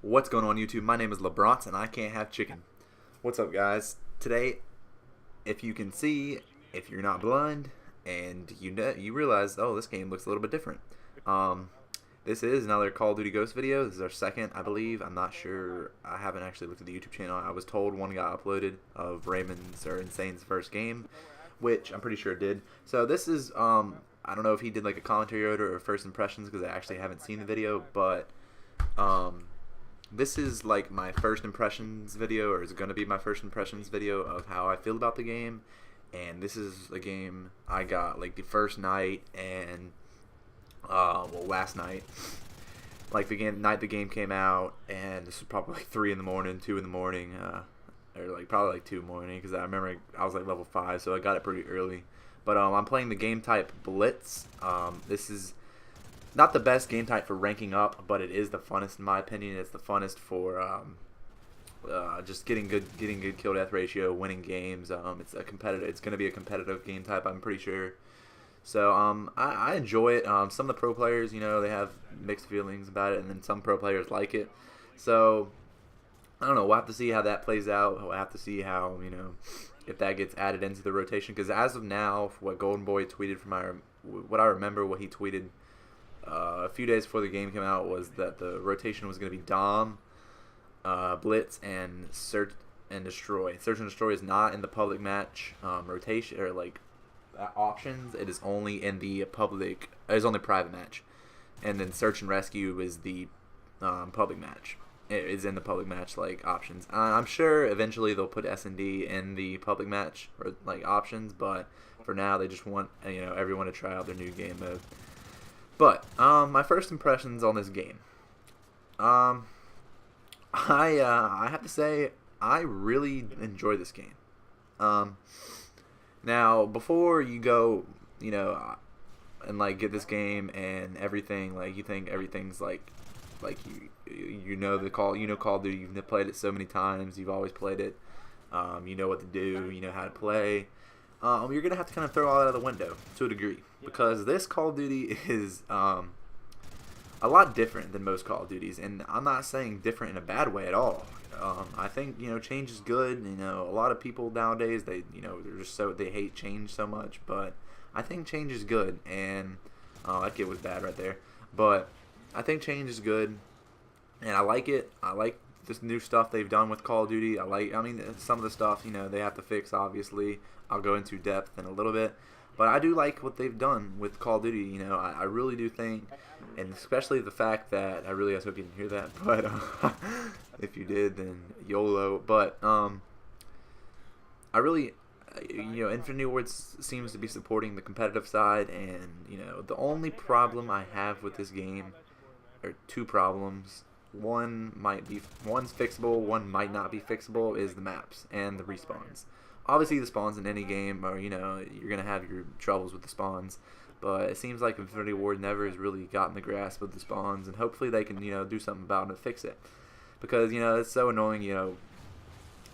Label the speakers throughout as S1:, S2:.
S1: What's going on YouTube? My name is LaBrons's and I can't have chicken. What's up guys? Today, if you can see, if you're not blind, and you realize, oh, this game looks a little bit different. This is another Call of Duty Ghosts video. This is our second, I believe. I'm not sure. I haven't actually looked at the YouTube channel. I was told one got uploaded of Raymond's or Insane's first game, which I'm pretty sure it did. So this is, I don't know if he did like a commentary or first impressions because I actually haven't seen the video, but this is like my first impressions video, or is going to be my first impressions video of how I feel about the game. And this is a game I got like the first night and last night, like the night the game came out, and this was probably like 3 in the morning, 2 in the morning, or like probably like 2 in the morning, because I remember I was like level 5, so I got it pretty early. But I'm playing the game type Blitz. This is not the best game type for ranking up, but it is the funnest in my opinion. It's the funnest for just getting good kill death ratio, winning games. It's going to be a competitive game type, I'm pretty sure. So I enjoy it. Some of the pro players, you know, they have mixed feelings about it, and then some pro players like it. So I don't know. We'll have to see how that plays out. We'll have to see how, you know, if that gets added into the rotation. Because as of now, what Golden Boy tweeted from what I remember, what he tweeted a few days before the game came out was that the rotation was going to be Dom, Blitz, and Search and Destroy. Search and Destroy is not in the public match rotation or like options. It is only in the public. It is only private match, and then Search and Rescue is the public match. It is in the public match like options. I'm sure eventually they'll put S&D in the public match or like options, but for now they just want, you know, everyone to try out their new game mode. But my first impressions on this game, I have to say I really enjoy this game. Now before you go, you know, and like get this game and everything, like you think everything's like you know Call of Duty, you've played it so many times, you've always played it, you know what to do, you know how to play. You're going to have to kind of throw all that out the window to a degree, because this Call of Duty is a lot different than most Call of Duties, and I'm not saying different in a bad way at all. I think, you know, change is good. You know, a lot of people nowadays, they hate change so much, but I think change is good. And that kid was bad right there, but I think change is good, and I like it. I like this new stuff they've done with Call of Duty. I mean, some of the stuff, you know, they have to fix, obviously. I'll go into depth in a little bit, but I do like what they've done with Call of Duty. You know, I really do think, and especially the fact that I really hope you didn't hear that, but if you did, then YOLO. But I really, you know, Infinity Ward seems to be supporting the competitive side, and you know, the only problem I have with this game, or two problems. One's fixable, one might not be fixable, is the maps and the respawns. Obviously the spawns in any game are, you know, you're going to have your troubles with the spawns, but it seems like Infinity Ward never has really gotten the grasp of the spawns, and hopefully they can, you know, do something about it and fix it. Because, you know, it's so annoying, you know,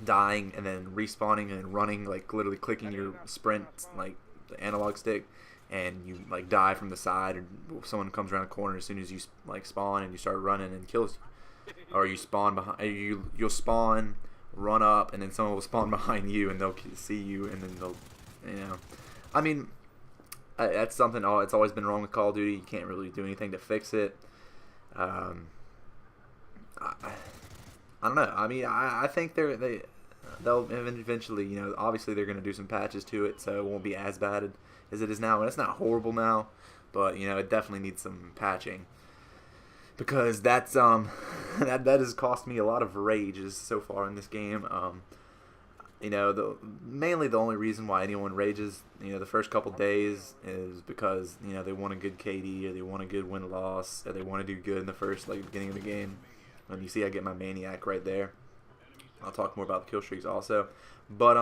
S1: dying and then respawning and running, like literally clicking your sprint, like the analog stick, and you like die from the side, or someone comes around the corner as soon as you like spawn and you start running and kills you. Or you spawn behind, you'll spawn, run up, and then someone will spawn behind you, and they'll see you, and then they'll, you know, I mean, that's something. It's always been wrong with Call of Duty. You can't really do anything to fix it. I don't know. I mean, I think they'll eventually, you know, obviously they're going to do some patches to it, so it won't be as bad as it is now. And it's not horrible now, but you know, it definitely needs some patching. Because that's that has cost me a lot of rages so far in this game. You know, mainly the only reason why anyone rages, you know, the first couple days is because, you know, they want a good KD, or they want a good win-loss, or they want to do good in the first, like, beginning of the game. And you see I get my Maniac right there. I'll talk more about the Killstreaks also. But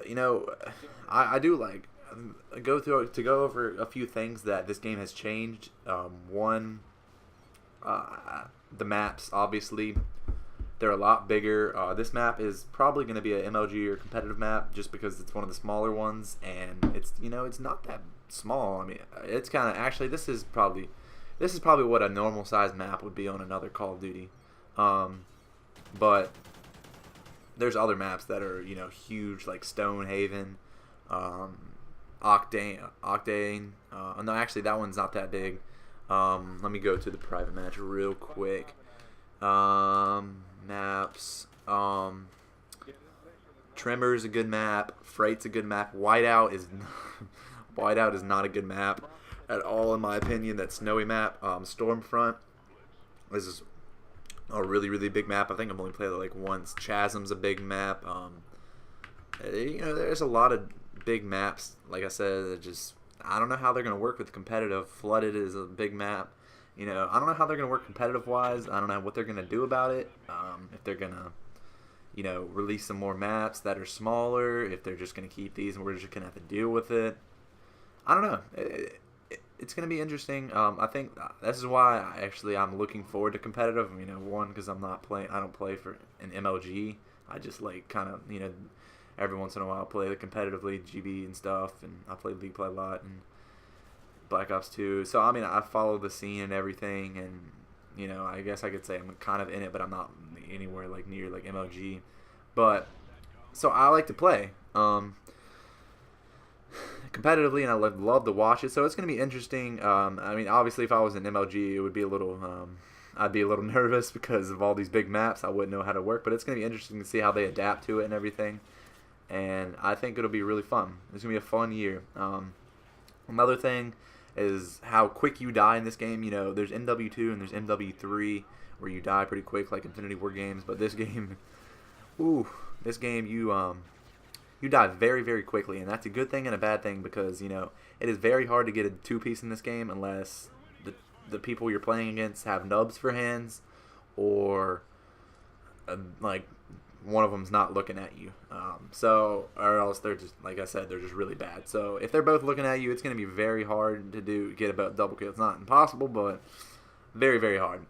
S1: you know, I do like go over a few things that this game has changed. One, the maps, obviously, they're a lot bigger. This map is probably going to be an MLG or competitive map, just because it's one of the smaller ones, and it's, you know, it's not that small. I mean, it's kind of, actually, this is probably this is probably what a normal size map would be on another Call of Duty. But there's other maps that are, you know, huge, like Stonehaven, Octane. No, actually, that one's not that big. Let me go to the private match real quick. Maps. Tremor is a good map. Freight's a good map. Whiteout is Whiteout is not a good map at all, in my opinion. That snowy map. Stormfront. This is a really, really big map. I think I've only played it like once. Chasm's a big map. You know, there's a lot of big maps. Like I said, I don't know how they're going to work with competitive. Flooded is a big map. You know, I don't know how they're going to work competitive-wise. I don't know what they're going to do about it. If they're going to, you know, release some more maps that are smaller. If they're just going to keep these and we're just going to have to deal with it. I don't know. It's going to be interesting. I think this is why I'm looking forward to competitive. You know, one, because I don't play for an MLG. I just like kind of, you know, every once in a while play the competitively, GB and stuff, and I play League Play a lot and Black Ops 2. So I mean, I follow the scene and everything, and you know, I guess I could say I'm kind of in it, but I'm not anywhere like near like MLG. But so I like to play competitively, and I love to watch it. So it's going to be interesting. I mean, obviously, if I was in MLG, it would be a little. I'd be a little nervous because of all these big maps. I wouldn't know how to work, but it's going to be interesting to see how they adapt to it and everything. And I think it'll be really fun. It's going to be a fun year. Another thing is how quick you die in this game. You know, there's MW2 and there's MW3 where you die pretty quick, like Infinity War games. But this game, you die very, very quickly, and that's a good thing and a bad thing because, you know, it is very hard to get a two-piece in this game unless the people you're playing against have nubs for hands or like one of them's not looking at you. Or else they're just, like I said, they're just really bad. So if they're both looking at you, it's going to be very hard to get about double kill. It's not impossible, but very, very hard.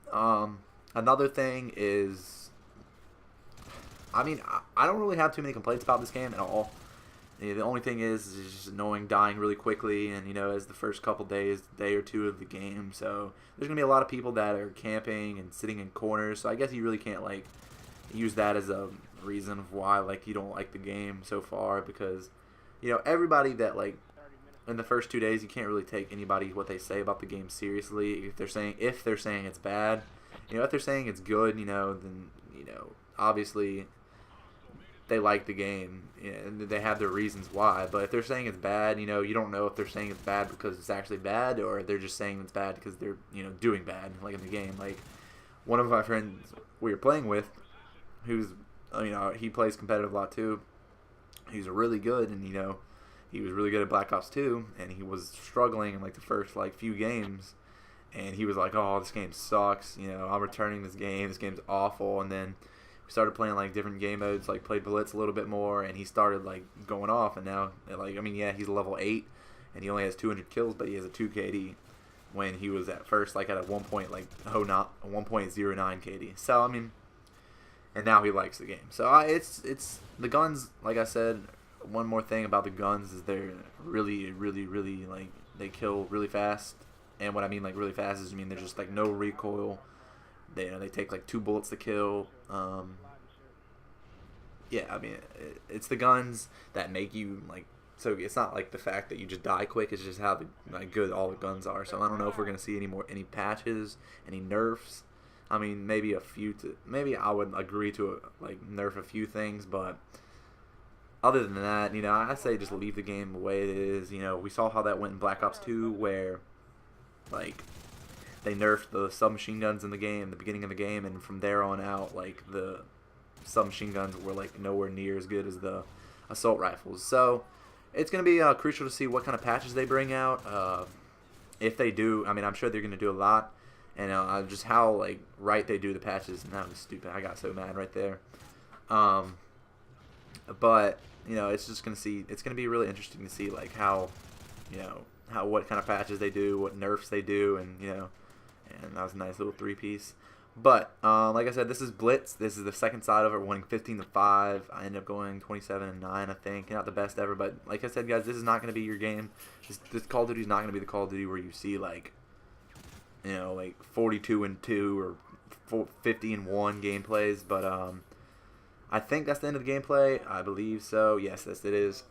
S1: Another thing is, I mean, I don't really have too many complaints about this game at all. The only thing is just annoying dying really quickly, and you know, as the first couple days, day or two of the game. So there's gonna be a lot of people that are camping and sitting in corners. So I guess you really can't like use that as a reason of why like you don't like the game so far, because you know, everybody that like in the first 2 days, you can't really take anybody what they say about the game seriously. If they're saying it's bad, you know, if they're saying it's good, you know, then you know, obviously they like the game, you know, and they have their reasons why. But if they're saying it's bad, you know, you don't know if they're saying it's bad because it's actually bad, or they're just saying it's bad because they're, you know, doing bad, like in the game. Like one of my friends we were playing with, who's, you know, he plays competitive a lot too. He's really good, and you know, he was really good at Black Ops 2, and he was struggling in like the first like few games, and he was like, "Oh, this game sucks. You know, I'm returning this game. This game's awful." And then we started playing like different game modes, like played Blitz a little bit more, and he started like going off. And now, like, I mean, yeah, he's level 8, and he only has 200 kills, but he has a 2 KD. When he was at first like at a 1.09 KD. So I mean, and now he likes the game. So it's the guns. Like I said, one more thing about the guns is they're really, really, really like they kill really fast. And what I mean like really fast is, I mean, there's just like no recoil. They, you know, they take like 2 bullets to kill. Yeah, I mean, it's the guns that make you like. So it's not like the fact that you just die quick. It's just how like good all the guns are. So I don't know if we're gonna see any patches, any nerfs. I mean, maybe a few. Maybe I would agree to like nerf a few things, but other than that, you know, I say just leave the game the way it is. You know, we saw how that went in Black Ops 2, where like they nerfed the submachine guns in the game, the beginning of the game, and from there on out, like the submachine guns were like nowhere near as good as the assault rifles. So it's going to be crucial to see what kind of patches they bring out. If they do, I mean, I'm sure they're going to do a lot, and just how like right they do the patches. And that was stupid. I got so mad right there. But you know, it's just going to see. It's going to be really interesting to see like how, you know, what kind of patches they do, what nerfs they do, and you know. And that was a nice little 3-piece. But like I said, this is Blitz. This is the second side of it, winning 15-5. I ended up going 27-9, I think. Not the best ever, but like I said, guys, this is not going to be your game. This Call of Duty is not going to be the Call of Duty where you see like you know, like 42-2 or 50-1 gameplays. But I think that's the end of the gameplay. I believe so. Yes, it is.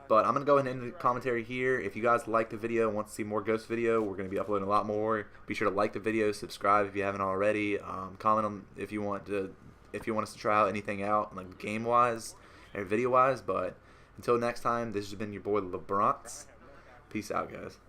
S1: But I'm going to go ahead and end the commentary here. If you guys like the video and want to see more Ghost video, we're going to be uploading a lot more. Be sure to like the video, subscribe if you haven't already. Comment on if you want us to try out anything out, like game-wise or video-wise. But until next time, this has been your boy LaBrons's. Peace out, guys.